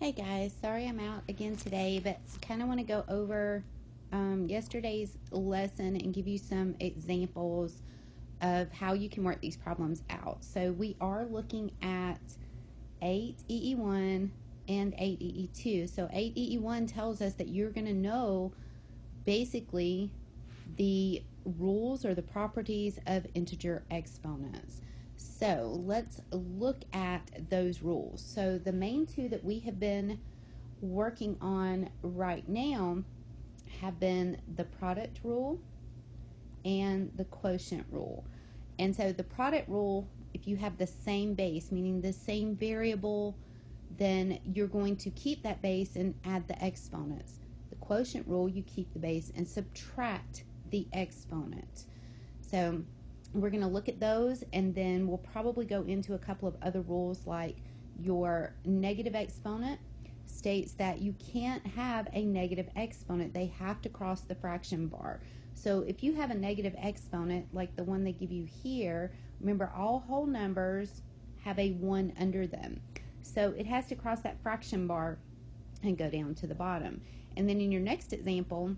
Hey guys, sorry I'm out again today, but kind of want to go over yesterday's lesson and give you some examples of how you can work these problems out. So we are looking at 8EE1 and 8EE2. So 8EE1 tells us that you're going to know basically the rules or the properties of integer exponents. So let's look at those rules. So the main two that we have been working on right now have been the product rule and the quotient rule. And so the product rule, if you have the same base, meaning the same variable, then you're going to keep that base and add the exponents. The quotient rule, you keep the base and subtract the exponent. So we're going to look at those, and then we'll probably go into a couple of other rules, like your negative exponent states that you can't have a negative exponent. They have to cross the fraction bar. So if you have a negative exponent like the one they give you here, remember all whole numbers have a 1 under them. So it has to cross that fraction bar and go down to the bottom. And then in your next example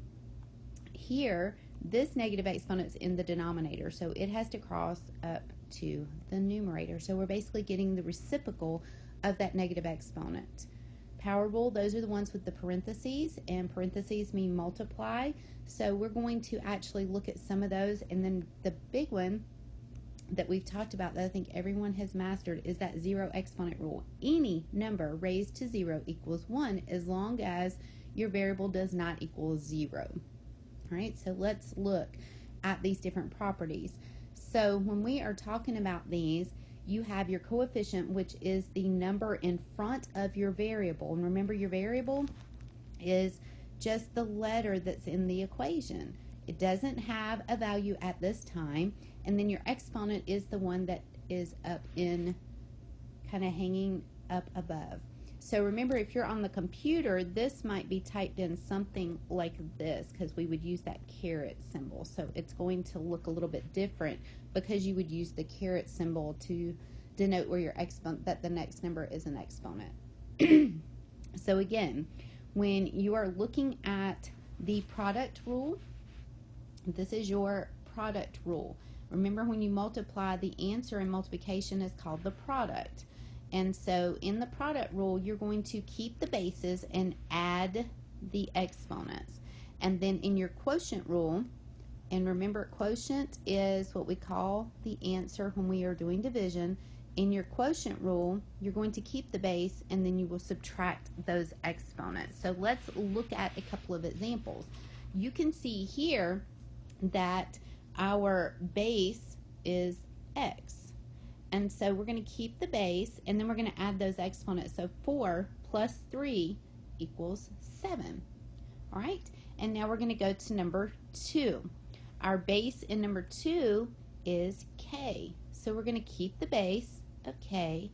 here, this negative exponent's in the denominator, so it has to cross up to the numerator. So we're basically getting the reciprocal of that negative exponent. Power rule, those are the ones with the parentheses, and parentheses mean multiply. So we're going to actually look at some of those, and then the big one that we've talked about that I think everyone has mastered is that zero exponent rule. Any number raised to 0 equals 1 as long as your variable does not equal 0. All right, so let's look at these different properties. So when we are talking about these, you have your coefficient, which is the number in front of your variable. And remember, your variable is just the letter that's in the equation. It doesn't have a value at this time. And then your exponent is the one that is up in, kind of hanging up above. So remember, if you're on the computer, this might be typed in something like this, because we would use that caret symbol. So it's going to look a little bit different because you would use the caret symbol to denote where your exponent, that the next number is an exponent. So again, when you are looking at the product rule, this is your product rule. Remember, when you multiply, the answer in multiplication is called the product. And so in the product rule, you're going to keep the bases and add the exponents. And then in your quotient rule, and remember, quotient is what we call the answer when we are doing division. In your quotient rule, you're going to keep the base, and then you will subtract those exponents. So let's look at a couple of examples. You can see here that our base is x. And so we're going to keep the base, and then we're going to add those exponents. So 4 plus 3 equals 7. All right, and now we're going to go to number 2. Our base in number 2 is k. So we're going to keep the base of k,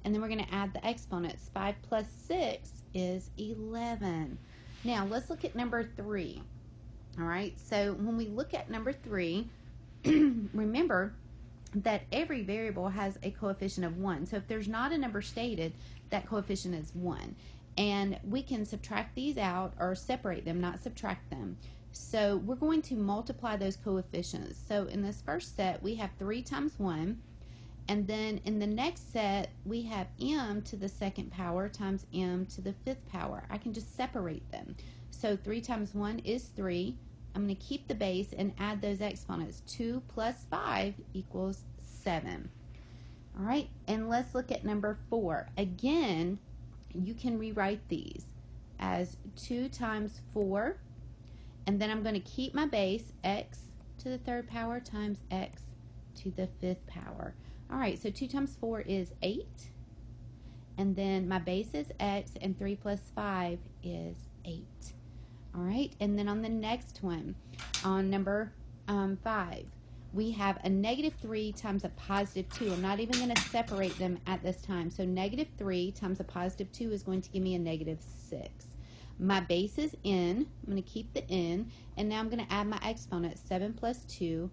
and then we're going to add the exponents. 5 plus 6 is 11. Now let's look at number 3. All right, so when we look at number 3, remember that every variable has a coefficient of 1. So if there's not a number stated, that coefficient is 1. And we can subtract these out, or separate them, not subtract them. So we're going to multiply those coefficients. So in this first set, we have 3 times 1. And then in the next set, we have m to the second power times m to the fifth power. I can just separate them. So 3 times 1 is 3. I'm going to keep the base and add those exponents. 2 plus 5 equals 7. All right, and let's look at number 4. Again, you can rewrite these as 2 times 4, and then I'm going to keep my base, x to the third power times x to the fifth power. All right, so 2 times 4 is 8, and then my base is x, and 3 plus 5 is 8. All right, and then on the next one, on number 5, we have a negative 3 times a positive 2. I'm not even going to separate them at this time. So negative 3 times a positive 2 is going to give me a negative 6. My base is n. I'm going to keep the n, and now I'm going to add my exponent. 7 plus 2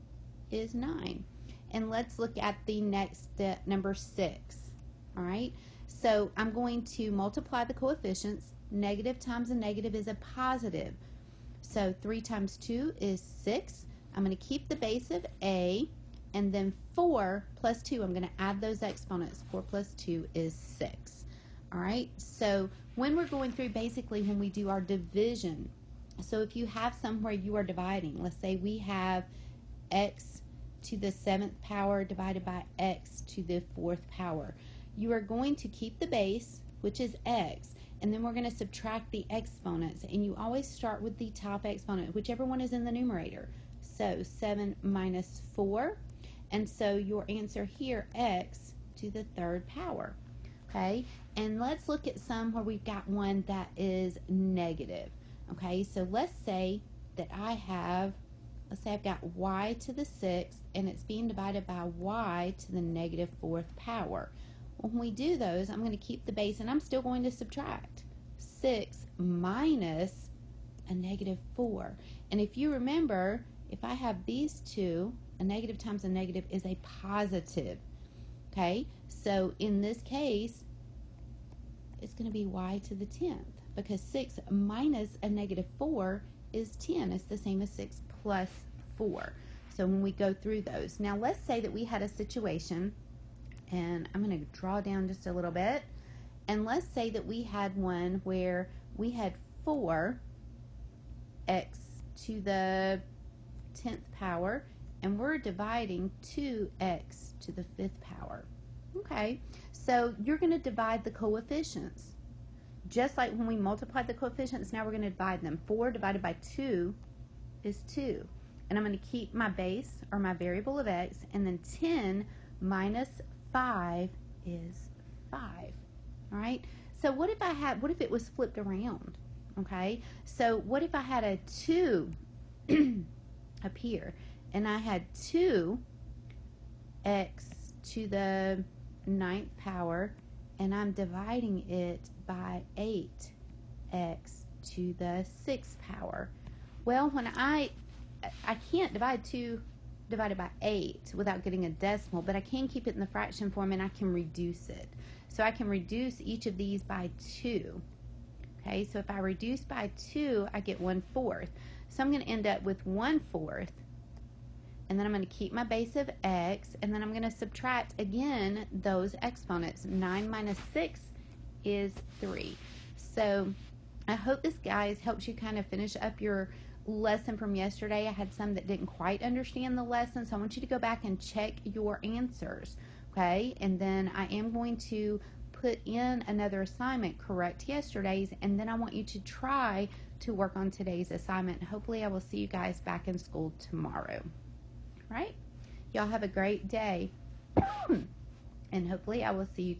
is 9. And let's look at the next step, number 6. All right, So I'm going to multiply the coefficients. Negative times a negative is a positive. So 3 times 2 is 6. I'm going to keep the base of a, and then 4 plus 2, I'm going to add those exponents. 4 plus 2 is 6. All right, so when we're going through, basically when we do our division, so if you have somewhere you are dividing, let's say we have x to the 7th power divided by x to the 4th power, you are going to keep the base, which is x, and then we're going to subtract the exponents, and you always start with the top exponent, whichever one is in the numerator. So 7 minus 4, and so your answer here, x to the 3rd power. Okay, and let's look at some where we've got one that is negative. Okay, so let's say that let's say I've got y to the 6th, and it's being divided by y to the negative 4th power. When we do those, I'm going to keep the base, and I'm still going to subtract 6 minus a negative 4. And if you remember, if I have these two, a negative times a negative is a positive. Okay, so in this case, it's going to be y to the 10th, because 6 minus a negative 4 is 10. It's the same as 6 plus 4. So when we go through those, now let's say that we had a situation, and I'm going to draw down just a little bit, and let's say that we had one where we had 4x to the 10th power, and we're dividing 2x to the 5th power. Okay, so you're going to divide the coefficients. Just like when we multiplied the coefficients, now we're going to divide them. 4 divided by 2 is 2. And I'm going to keep my base, or my variable of x, and then 10 minus 5 is 5. All right, so what if it was flipped around? Okay, so what if I had a 2 up here, and I had 2x to the 9th power, and I'm dividing it by 8x to the 6th power. Well, when I can't divide 2 divided by 8 without getting a decimal, but I can keep it in the fraction form, and I can reduce it. So I can reduce each of these by 2. Okay, so if I reduce by 2, I get 1/4. So I'm going to end up with 1/4, and then I'm going to keep my base of x, and then I'm going to subtract again those exponents. 9 minus 6 is 3. So I hope this, guys, helps you kind of finish up your lesson from yesterday. I had some that didn't quite understand the lesson, so I want you to go back and check your answers. Okay, and then I am going to put in another assignment, correct yesterday's, and then I want you to try to work on today's assignment. Hopefully I will see you guys back in school tomorrow. Right? Y'all have a great day. And hopefully I will see you